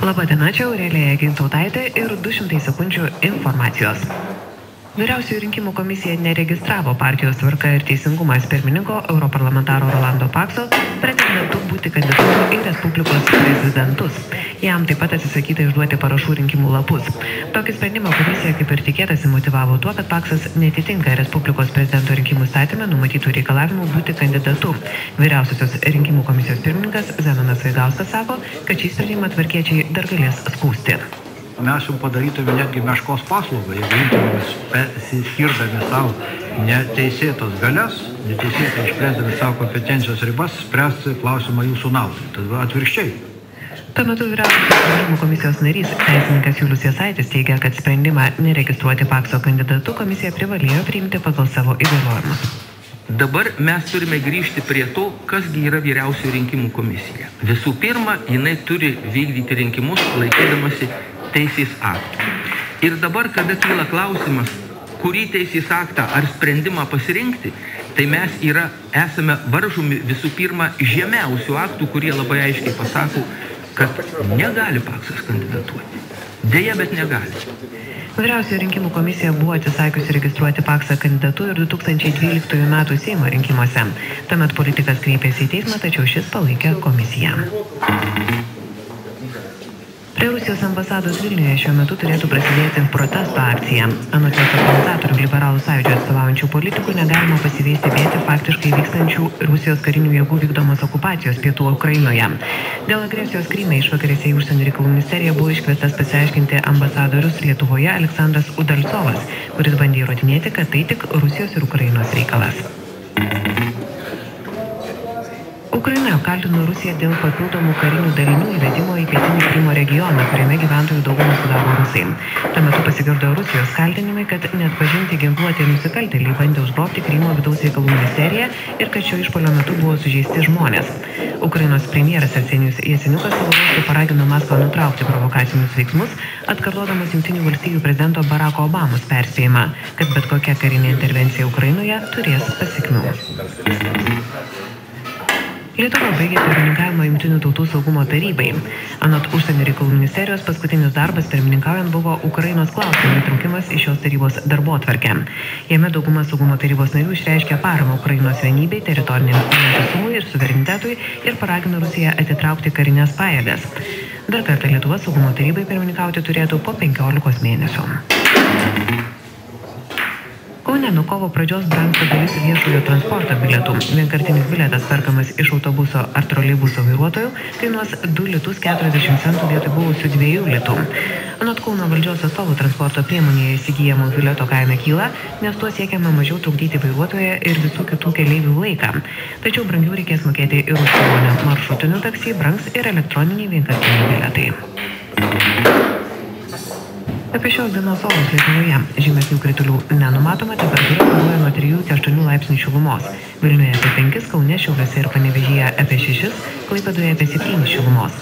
Labadiena, čia Aurelija Gintautaitė ir 200 sekundžių informacijos. Vyriausioji rinkimų komisija neregistravo partijos Tvarka ir Teisingumas pirmininko europarlamentaro Rolando Pakso pretendentų būti kandidatu į Respublikos prezidentus. Jam taip pat atsisakyta išduoti parašų rinkimų lapus. Tokį sprendimą komisija, kaip ir tikėtasi, motyvavo tuo, kad Paksas netitinka Respublikos prezidento rinkimų įstatyme numatytų reikalavimų būti kandidatu. Vyriausiosios rinkimų komisijos pirmininkas Zenonas Vaigauskas sako, kad šį sprendimą tvarkiečiai dar galės skųsti. Mes jums padarytume netgi meškos paslaugą, jeigu imtumėmės skirdami savo neteisėtos galias, neteisėtai išplėsdami savo kompetencijos ribas, spręsti klausimą jūsų naudai. Tad atvirkščiai. Tuo metu Vyriausiosios rinkimų komisijos narys, teisininkas Julius Jasaitis teigia, kad sprendimą neregistruoti Pakso kandidatu komisija privalėjo priimti pagal savo įgaliojimus. Dabar mes turime grįžti prie to, kasgi yra Vyriausioji rinkimų komisija. Visų pirma, jinai turi vykdyti rinkimus laikydamasi teisės aktų. Ir dabar, kada kyla klausimas, kurį teisės aktą ar sprendimą pasirinkti, tai mes esame varžomi visų pirma žemiausių aktų, kurie labai aiškiai pasako, kad negali Paksas kandidatuoti. Deja, bet negali. Vyriausioji rinkimų komisija buvo atsisakiusi registruoti Paksą kandidatu ir 2012 metų Seimo rinkimuose. Tuomet politikas kreipėsi į teismą, tačiau šis palaikė komisiją. Prie Rusijos ambasados Vilniuje šiuo metu turėtų prasidėti protesto akcija. Anot jos organizatorių liberalų sąjūdžio atstovaujančių politikų negalima pasyviai stebėti faktiškai vykstančių Rusijos karinių jėgų vykdomos okupacijos pietų Ukrainoje. Dėl agresijos Kryme išvakarėse į užsienio reikalų ministeriją buvo iškviestas pasiaiškinti ambasadorius Lietuvoje Aleksandras Udalcovas, kuris bandė įrodinėti, kad tai tik Rusijos ir Ukrainos reikalas. Ukraina kaltino Rusiją dėl papildomų karinių dalinių įvedimo į pietinį Krymo regioną, kuriame gyventojų daugumą sudaro rusai. Tuo metu pasigirdo Rusijos kaltinimai, kad neatpažinti ginkluoti nusikaltėliai bandė užgrobti Krymo vidaus reikalų ministeriją ir kad šio išpuolio metu buvo sužeisti žmonės. Ukrainos premjeras Arsenijus Jaseniukas savo ruožtu paragino Maskvą nutraukti provokacinius veiksmus, atkartodamas Jungtinių valstijų prezidento Baracko Obamos perspėjimą, kad bet kokia karinė intervencija Ukrainoje turės pasekmių. Lietuva baigė pirmininkavimą Jungtinių tautų saugumo tarybai. Anot užsienio reikalų ministerijos paskutinis darbas pirmininkaujant buvo Ukrainos klausimų įtraukimas į šios tarybos darbotvarkę. Jame dauguma saugumo tarybos narių išreiškė paramą Ukrainos vienybei, teritoriniam vientisumui ir suverenitetui ir paragino Rusiją atitraukti karinės pajėgas. Dar kartą Lietuva saugumo tarybai pirmininkauti turėtų po 15 mėnesių. Kaune nuo kovo pradžios brangsta dalis viešojo transporto bilietų. Vienkartinis bilietas perkamas iš autobuso ar troleibuso vairuotojų kainuos 2 litus 40 centų vietoj buvusių 2 litų. Anot Kauno valdžios atstovų transporto priemonėje įsigijamo bilieto kaina kyla, nes tuo siekiama mažiau trukdyti vairuotoją ir visų kitų keleivių laiką. Tačiau brangiau reikės mokėti ir už kelionę maršrutiniu taksi, brangs ir elektroniniai vienkartiniai bilietai. Apie šios dienos orus Lietuvoje žymesnių kritulių nenumatoma, temperatūra svyruoja nuo 3 iki 8 laipsnių šilumos. Vilniuje apie 5, Kaune, Šiauliuose ir Panevėžyje apie 6, Klaipėdoje apie 7 šilumos.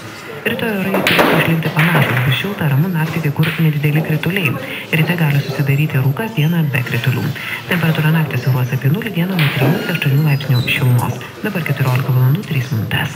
Rytoj orai turėtų išlikti panašūs, bus šilta, ramu, naktį kai kur nedideli krituliai. Ryte gali susidaryti rūkas, dieną be kritulių. Temperatūra naktį svyruos apie 0, dieną nuo 3 iki 8 laipsnių šilumos. Dabar 14 valandų 3 minutės.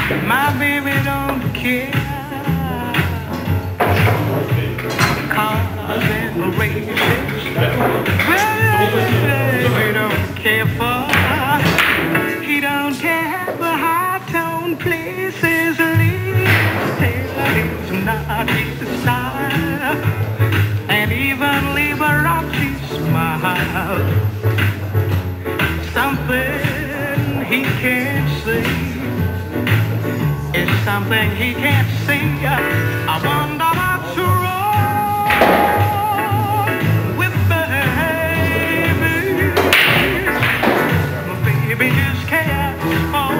My baby don't care. Cars and races. Baby don't care for. He don't care for high-tone places. He's not his style. And even Liberace smile. Something he can't see. It's something he can't see. I wonder what's wrong with baby. My baby just cares for.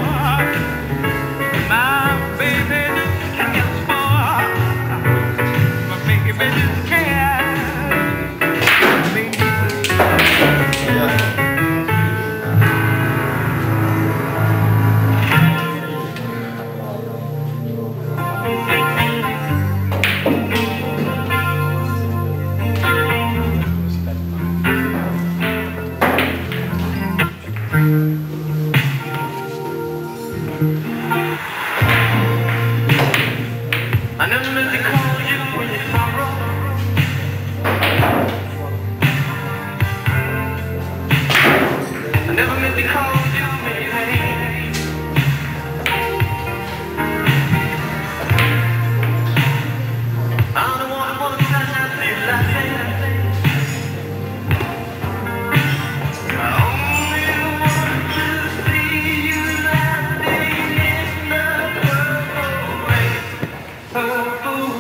My baby just cares for. My baby just cares for me. I never meant to call you when you sorrow. I never meant to call you when you hate. I don't want to touch you like that. I only want to see you laughing in the purple rain. Purple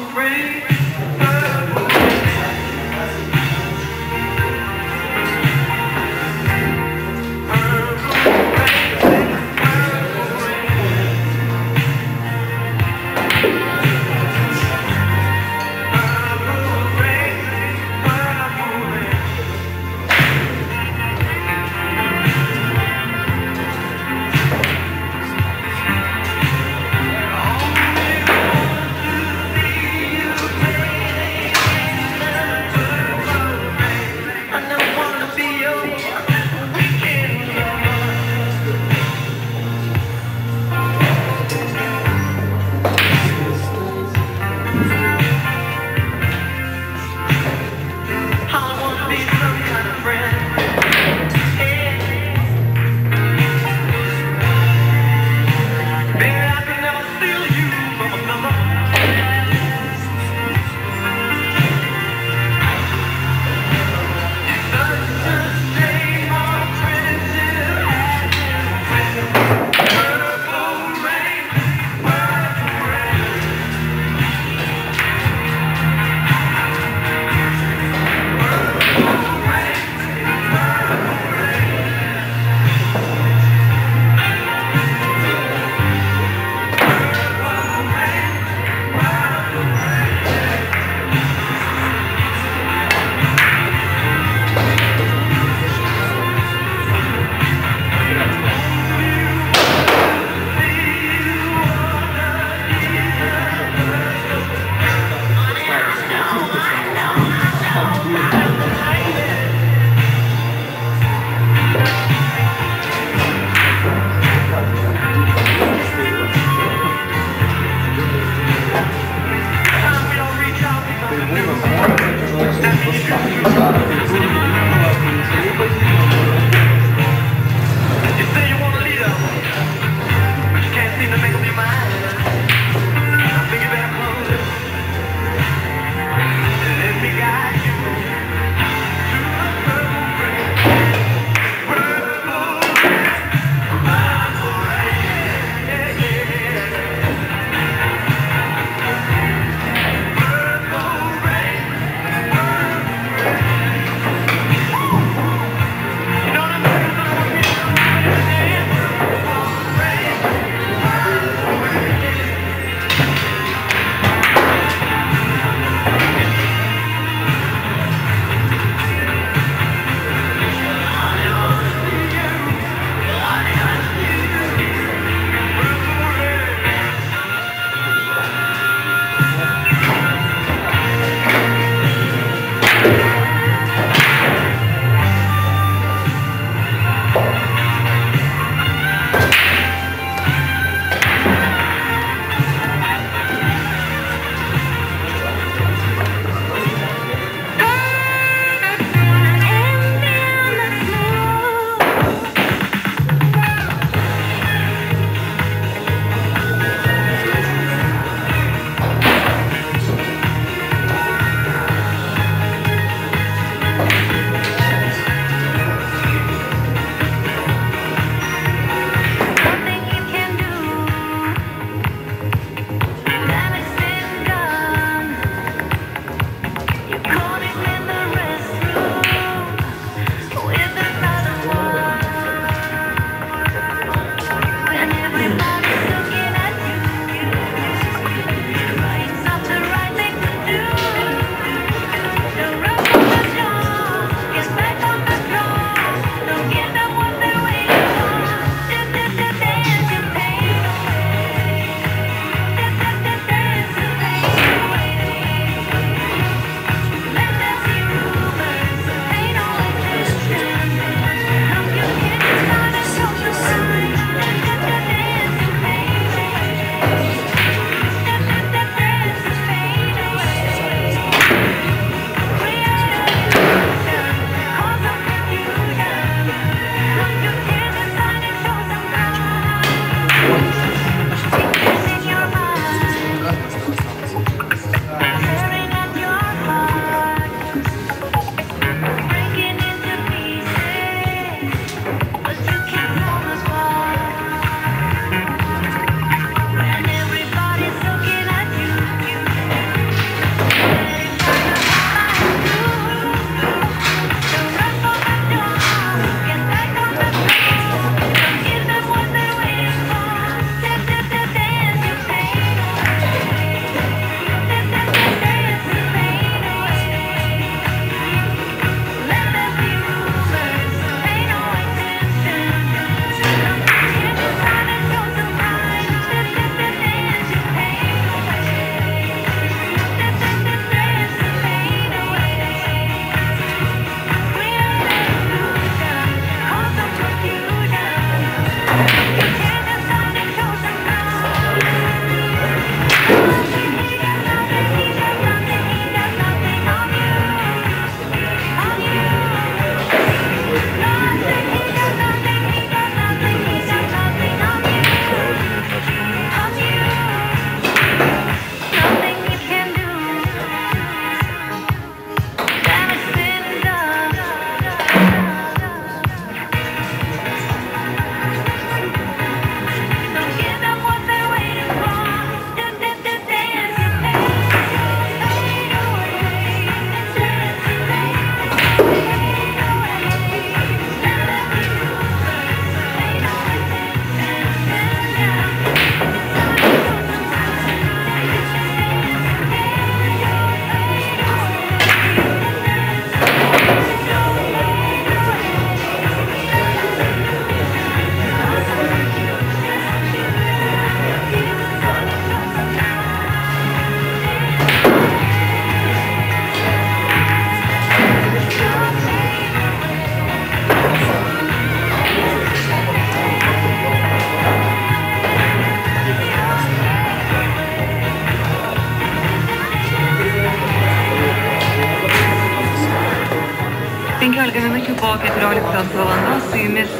po 14 valandos su jumis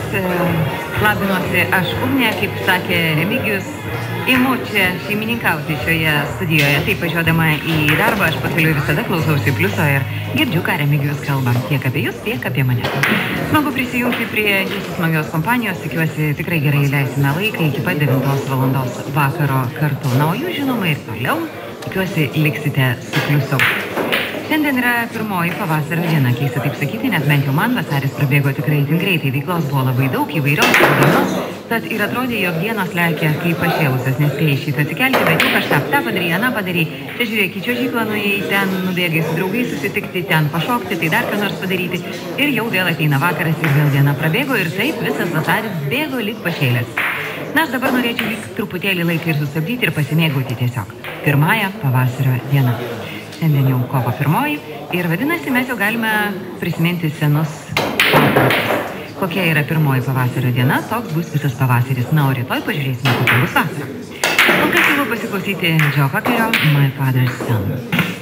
labinuosi aš Ugnė, kaip sakė Remigijus. Imu čia šeimininkauti šioje studijoje. Taip, važiuodama į darbą, aš pakeliu visada klausausi Pliuso ir girdžiu, ką Remigijus kalba. Tiek apie jūs, tiek apie mane. Smagu prisijungti prie jūsų smagios kompanijos. Tikiuosi, tikrai gerai leisime laiką iki pat 9 valandos vakaro kartu. Na, o jūs žinoma ir toliau. Tikiuosi, liksite su Pliusu. Šiandien yra pirmoji pavasario diena, keista taip sakyti, nes bent jau man vasaris prabėgo tikrai itin greitai. Veiklos buvo labai daug, įvairios dienos, tad ir atrodė, jog dienos lekia kaip pašėlusios, nespėjai šitą atsikelti, bet jau kažką tą padarei, aną padarei. Čia žiūrėk, į čiuožyklą nuėjai, ten nubėgai su draugais susitikti, ten pašokti, tai dar ką nors padaryti. Ir jau vėl ateina vakaras ir vėl diena prabėgo ir taip visas vasaris bėgo lyg pašėlęs. Na, aš dabar norėčiau lyg truputėlį laiką ir sustabdyti ir pasimėgauti tiesiog. Pirmąją pavasario dieną. Šiandien jau kovo 1 ir vadinasi, mes jau galime prisiminti senus papročius. Kokia yra pirmoji pavasario diena, toks bus visas pavasaris. Na, o rytoj pažiūrėsime, kokia bus vasara. Kol kas siūlau pasiklausyti Joe Cockerio My Father's Son.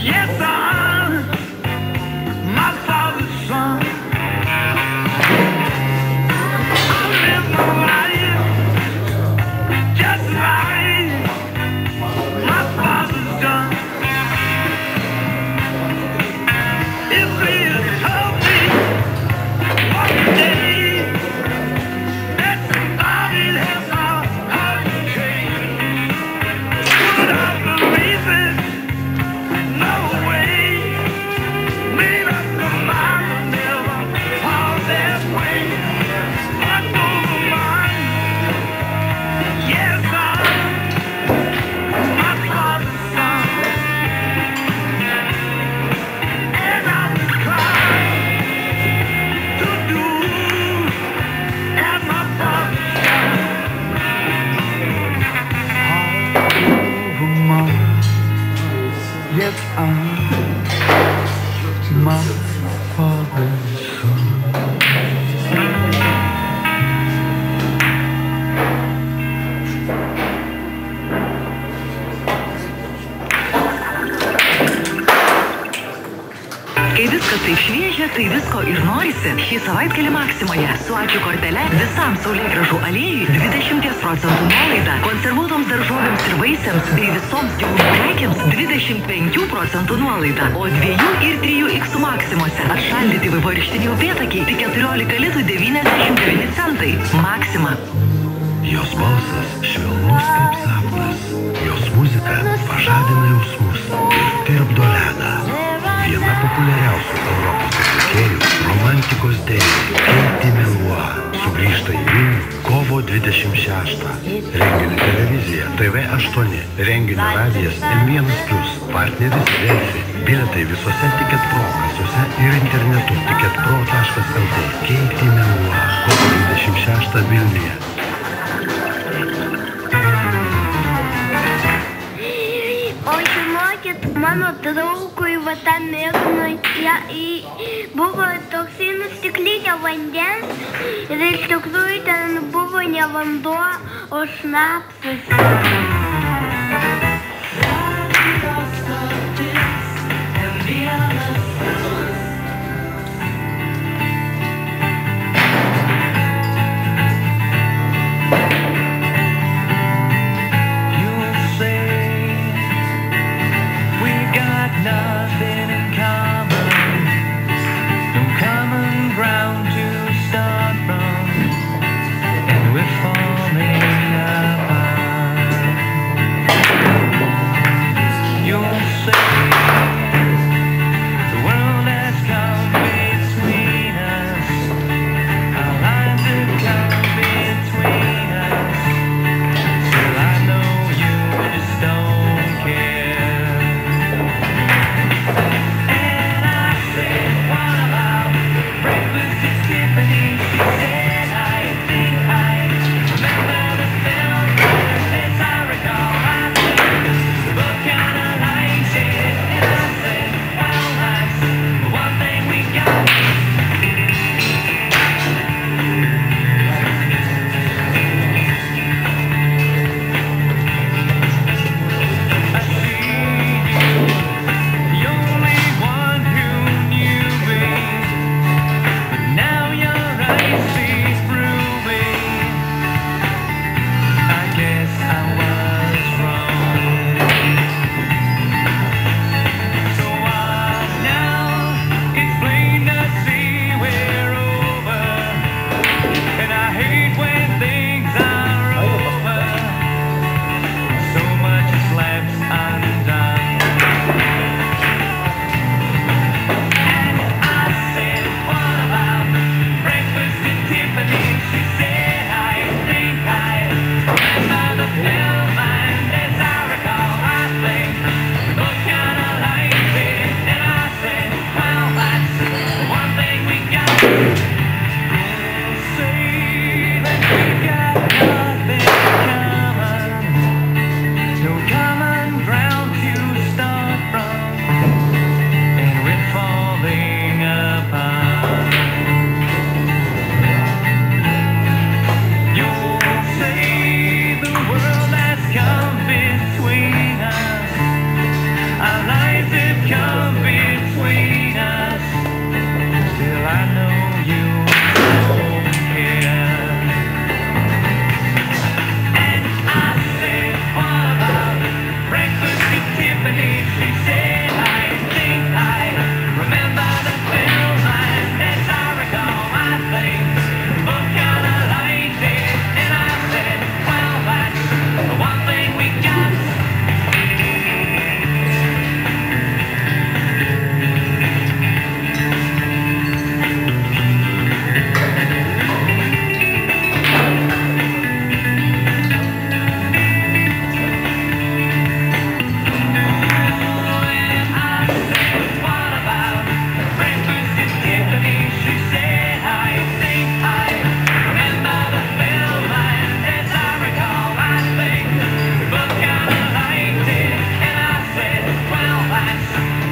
Yes, I if I'm my father's son. Kai viskas taip šviežia, tai visko ir norisi. Šį savaitgalį Maksimoje su ačiū kortele visam Saulėgrąžų aliejui 20% nuolaida. Konservuotoms daržovėms ir vaisiams bei visoms gyvūnų prekėms 25% nuolaida. O 2 ir 3X Maksimose atšaldyti vaivorykštiniai upėtakiai tik 14 litų 99 centai. Maksima. Jos balsas švelnus kaip sapnas. Jos muzika pažadina jausmus ir tirpdo ledą. Viena populiariausių Europos atlikėjų romantikos deivė Katy Melua sugrįžta į Vilnių kovo 26. Renginio televizija TV8, renginio radijas M1+, partneris Delfi. Bilietai visose Ticket Pro kasose ir internetu ticketpro.lt. Katy Melua kovo 26 Vilniuje. Mano draugui tam Ignui buvo toksai stiklinė vandens ir iš tikrųjų ten buvo ne vanduo, o šnapsas. Nothing in common, no common ground to start from, and we're falling apart. You'll say the world has come between us, our lives have come between us, still I know you just don't care.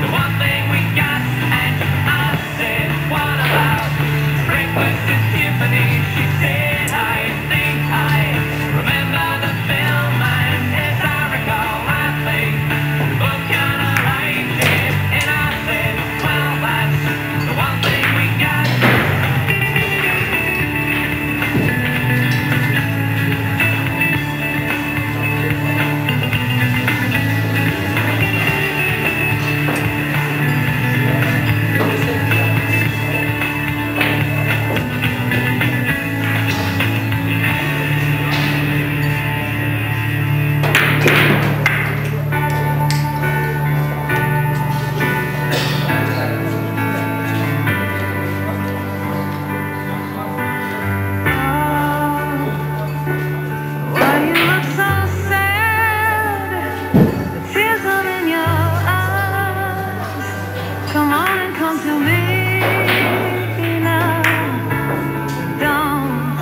the one thing we got. And I said, what about breakfast at Tiffany's? She said, I think I remember the film, and as I recall, I think we both kind of liked it. And I said, well, that's the one thing we got. Why you look so sad? The tears are in your eyes. Come on and come to me now. Don't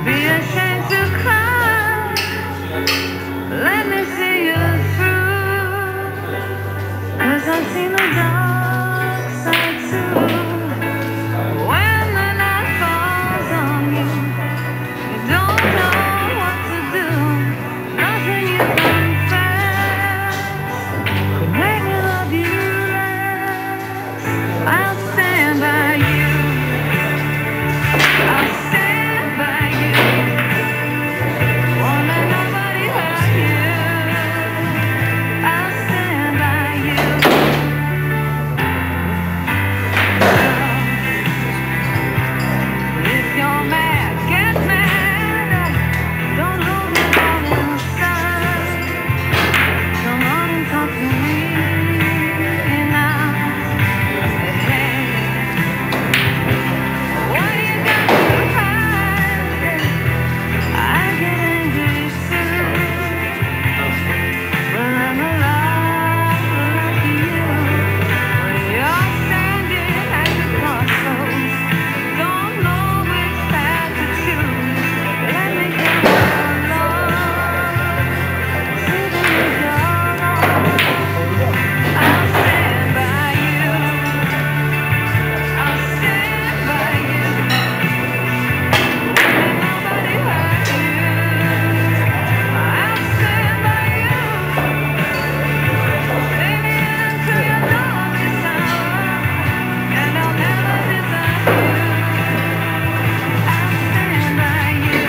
be ashamed to cry. Let me see you through. 'Cause I've seen the dark side too. When the night falls on you, you don't know what to do. Nothing you confess could make me love you less. I'll stand by you. I'll stand by you. Won't let nobody hurt you. I'll stand by you. If you're mad, get mad. Don't hold it all inside. Come on and talk to me now. Hey, what you got to hide? I get angry soon. Well, I'm alive like you. When you're standing at the crossroads, don't know which path to choose. Let me give you love, even if you're wrong. I'll stand by you. I'll stand by you. Won't let nobody hurt you. I'll stand by you. Baby, until your darkest hour, and I'll never desert you. I'll stand by you.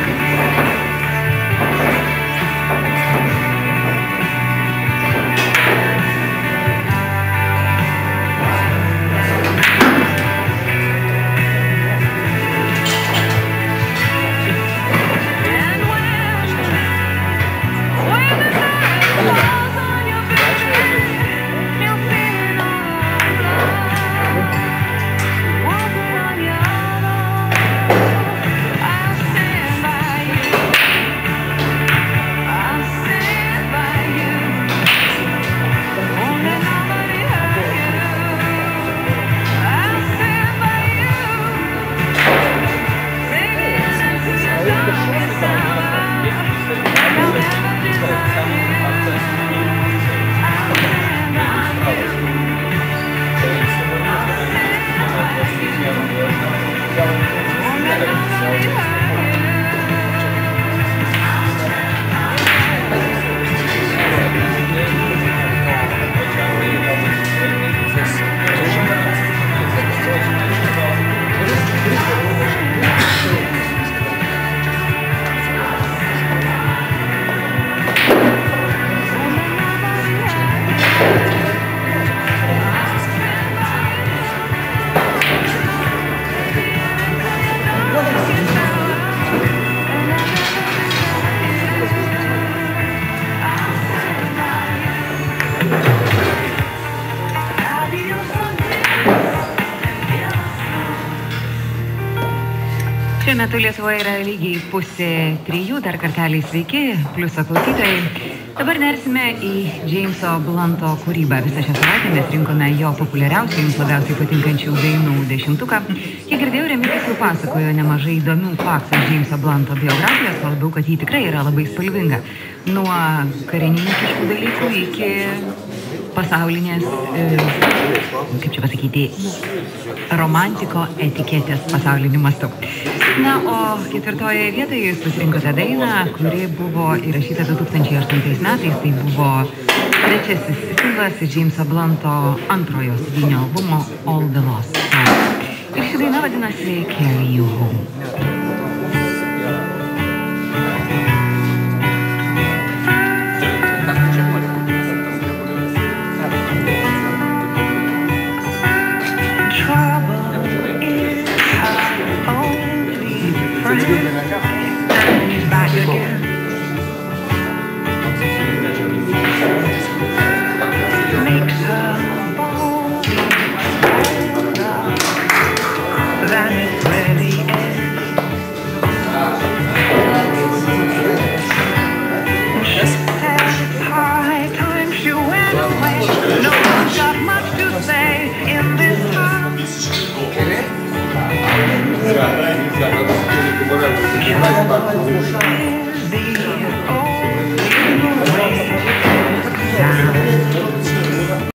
And when the night falls on your baby, you're feeling all alone, walking on your own. I'll stand by you. I'll stand by you. Won't let nobody hurt you. I'll stand by you. Baby, until your darkest hour, and I'll never desert you. I'll stand by you. Won't let nobody hurt you. Šiuo metu Lietuvoje yra lygiai 2:30, dar kartelį sveiki, pliuso klausytojai. Dabar nersime į Jameso Blunto kūrybą. Visą šią savaitę mes rinkome jo populiariausių, jums labiausiai patinkančių dainų 10-ką. Kiek girdėjau, Remigijus jau pasakojo nemažai įdomių faktų Jameso Blunto biografijos, labiau, kad jį tikrai yra labai spalvinga. Nuo karininkiškų dalykų iki pasaulinės, kaip čia pasakyti, romantiko etiketės pasauliniu mastu. Na, o ketvirtoje vietoje jūs pasirinkote dainą, kuri buvo įrašyta 2008 metais. Tai buvo trečiasis singlas iš James'o Blunto antrojo studijinio albumo All the Lost. Ir ši daina vadinasi Carry You Home. Back again. Makes her body older than it really is. She said it's high time she went away. No one's got much to say in this house. Is the